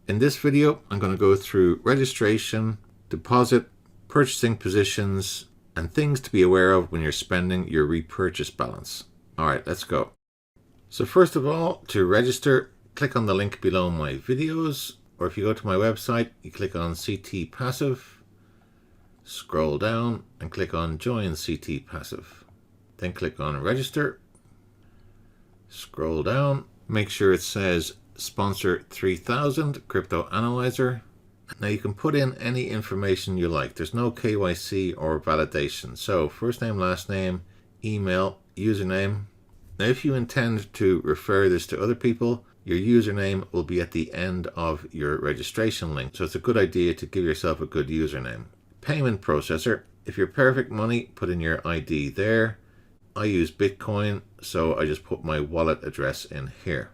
In this video, I'm going to go through registration, deposit, purchasing positions, and things to be aware of when you're spending your repurchase balance. Alright, let's go. So first of all, to register, click on the link below my videos, or if you go to my website, you click on CT Passive, scroll down and click on Join CT Passive. Then click on Register, scroll down, make sure it says Sponsor 3000 Crypto Analyzer. Now you can put in any information you like. There's no KYC or validation. So first name, last name, email, username. Now if you intend to refer this to other people, your username will be at the end of your registration link. So it's a good idea to give yourself a good username. Payment processor. If you're Perfect Money, put in your ID there. I use Bitcoin, so I just put my wallet address in here.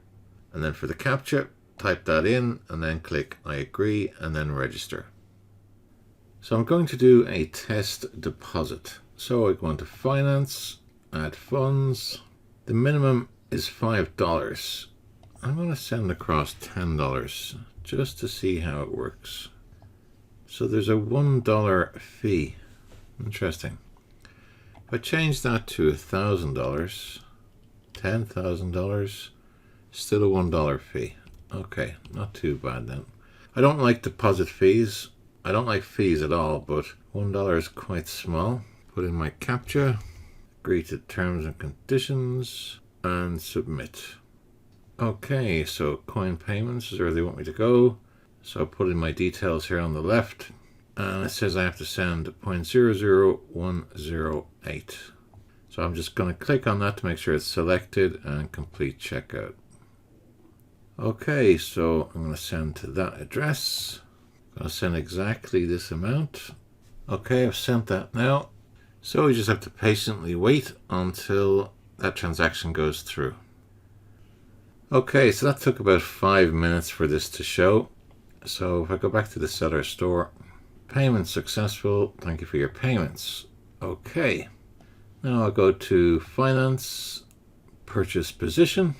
And then for the CAPTCHA, type that in and then click I agree and then register. So I'm going to do a test deposit. So I go into finance, add funds. The minimum is $5. I'm going to send across $10 just to see how it works. So there's a $1 fee. Interesting. If I change that to $1,000, $10,000, still a $1 fee. Okay, not too bad then. I don't like deposit fees. I don't like fees at all, but $1 is quite small. Put in my CAPTCHA, agree to terms and conditions, and submit. Okay, so coin payments is where they want me to go. So I'll put in my details here on the left. And it says I have to send 0.00108. So I'm just going to click on that to make sure it's selected and complete checkout. Okay, so I'm going to send to that address. I'm going to send exactly this amount. Okay, I've sent that now. So we just have to patiently wait until that transaction goes through. Okay, so that took about 5 minutes for this to show. So if I go back to the seller store, payment successful, thank you for your payments. Okay, now I'll go to finance, purchase position.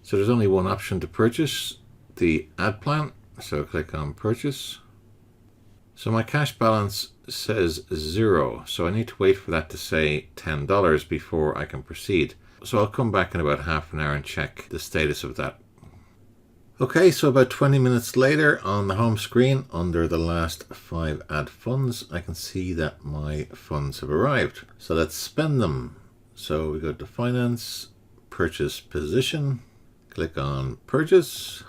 So there's only one option to purchase, the ad plan. So click on purchase. So my cash balance says 0. So I need to wait for that to say $10 before I can proceed. So I'll come back in about half an hour and check the status of that. Okay, so about 20 minutes later on the home screen under the last 5 add funds, I can see that my funds have arrived. So let's spend them. So we go to finance, purchase position. Click on purchase,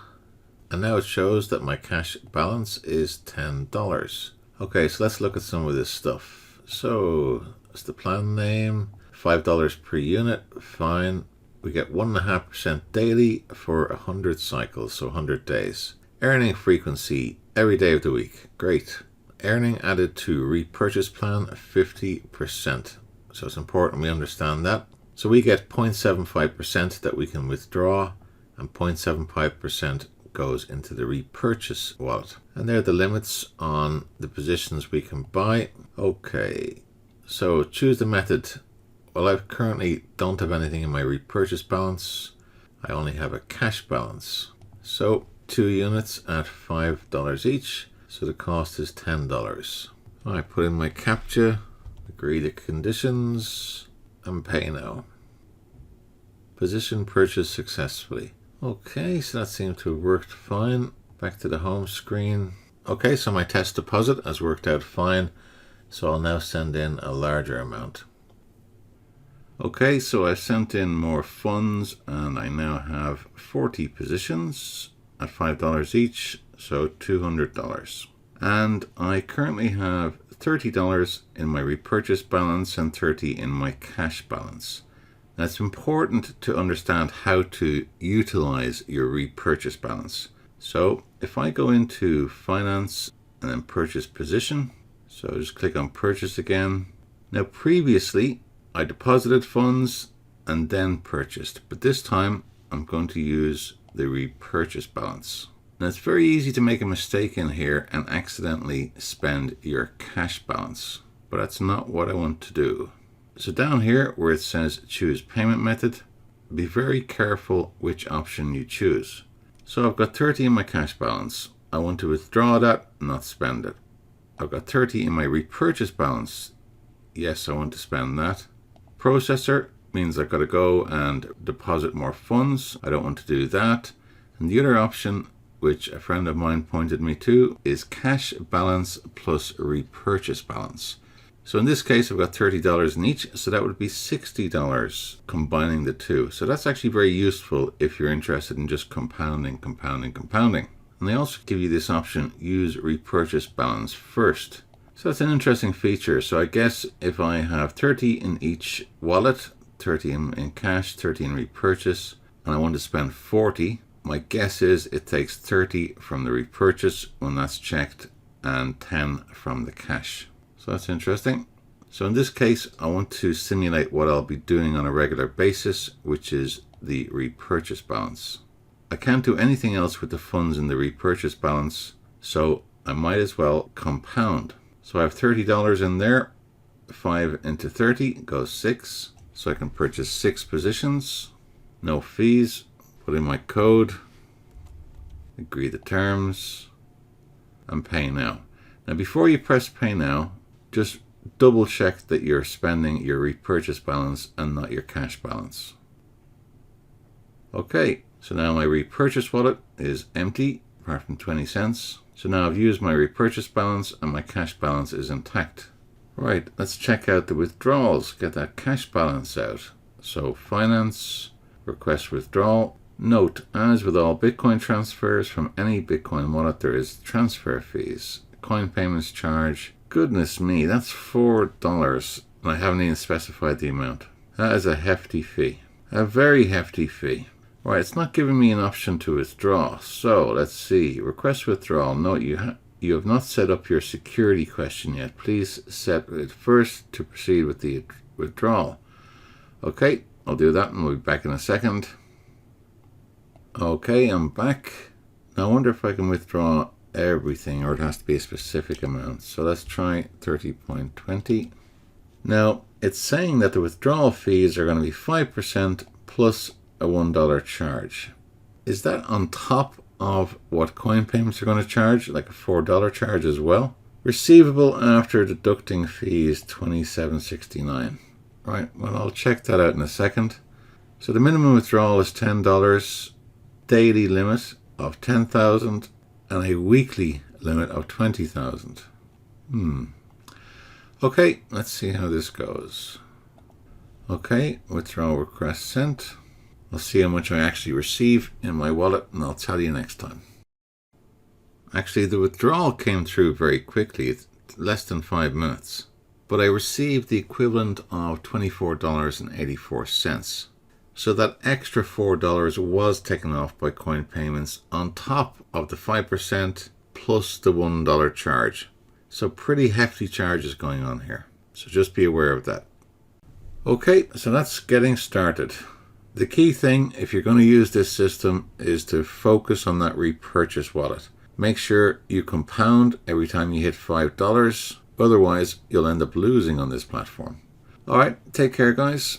and now it shows that my cash balance is $10. Okay, so let's look at some of this stuff. So it's the plan name, $5 per unit, fine. We get 1.5% daily for 100 cycles, so 100 days. Earning frequency every day of the week, great. Earning added to repurchase plan 50%. So it's important we understand that. So we get 0.75% that we can withdraw, and 0.75% goes into the repurchase wallet. And there are the limits on the positions we can buy. Okay, so choose the method. Well, I currently don't have anything in my repurchase balance. I only have a cash balance. So 2 units at $5 each. So the cost is $10. I put in my CAPTCHA, agree the conditions, and pay now. Position purchased successfully. Okay, so that seemed to have worked fine. Back to the home screen. Okay, so my test deposit has worked out fine. So I'll now send in a larger amount. Okay, so I sent in more funds and I now have 40 positions at $5 each, so $200. And I currently have $30 in my repurchase balance and $30 in my cash balance. Now it's important to understand how to utilize your repurchase balance. So if I go into finance and then purchase position, so just click on purchase again. Now previously I deposited funds and then purchased, but this time I'm going to use the repurchase balance. Now it's very easy to make a mistake in here and accidentally spend your cash balance, but that's not what I want to do. So down here where it says choose payment method, be very careful which option you choose. So I've got 30 in my cash balance. I want to withdraw that, not spend it. I've got 30 in my repurchase balance. Yes, I want to spend that. Processor means I've got to go and deposit more funds. I don't want to do that. And the other option, which a friend of mine pointed me to, is cash balance plus repurchase balance. So in this case, I've got $30 in each, so that would be $60 combining the two. So that's actually very useful if you're interested in just compounding. And they also give you this option, use repurchase balance first. So that's an interesting feature. So I guess if I have 30 in each wallet, 30 in cash, 30 in repurchase, and I want to spend 40, my guess is it takes 30 from the repurchase when that's checked and 10 from the cash. So that's interesting. So in this case, I want to simulate what I'll be doing on a regular basis, which is the repurchase balance. I can't do anything else with the funds in the repurchase balance, so I might as well compound. So I have $30 in there. 5 into 30 goes 6. So I can purchase 6 positions. No fees. Put in my code. Agree the terms. And pay now. Now before you press pay now, just double check that you're spending your repurchase balance and not your cash balance. Okay, so now my repurchase wallet is empty, apart from 20 cents. So now I've used my repurchase balance and my cash balance is intact. Right, let's check out the withdrawals, get that cash balance out. So finance, request withdrawal. Note, as with all Bitcoin transfers from any Bitcoin wallet, there is transfer fees. Coin payments charge. Goodness me, that's $4, and I haven't even specified the amount. That is a hefty fee. A very hefty fee. Right, it's not giving me an option to withdraw. So let's see. Request withdrawal. Note you have not set up your security question yet. Please set it first to proceed with the withdrawal. Okay, I'll do that and we'll be back in a second. Okay, I'm back. Now I wonder if I can withdraw everything or it has to be a specific amount. So let's try 30.20. Now it's saying that the withdrawal fees are going to be 5% plus a $1 charge. Is that on top of what coin payments are going to charge, like a $4 charge as well? Receivable after deducting fees, $27.69. Right, well, I'll check that out in a second. So the minimum withdrawal is $10, daily limit of 10,000, and a weekly limit of 20,000. Okay, let's see how this goes. Okay, withdrawal request sent. I'll see how much I actually receive in my wallet, and I'll tell you next time. Actually, the withdrawal came through very quickly, less than 5 minutes. But I received the equivalent of $24.84. So that extra $4 was taken off by coin payments on top of the 5% plus the $1 charge. So pretty hefty charges going on here. So just be aware of that. Okay, so that's getting started. The key thing, if you're going to use this system, is to focus on that repurchase wallet. Make sure you compound every time you hit $5. Otherwise, you'll end up losing on this platform. All right, take care, guys.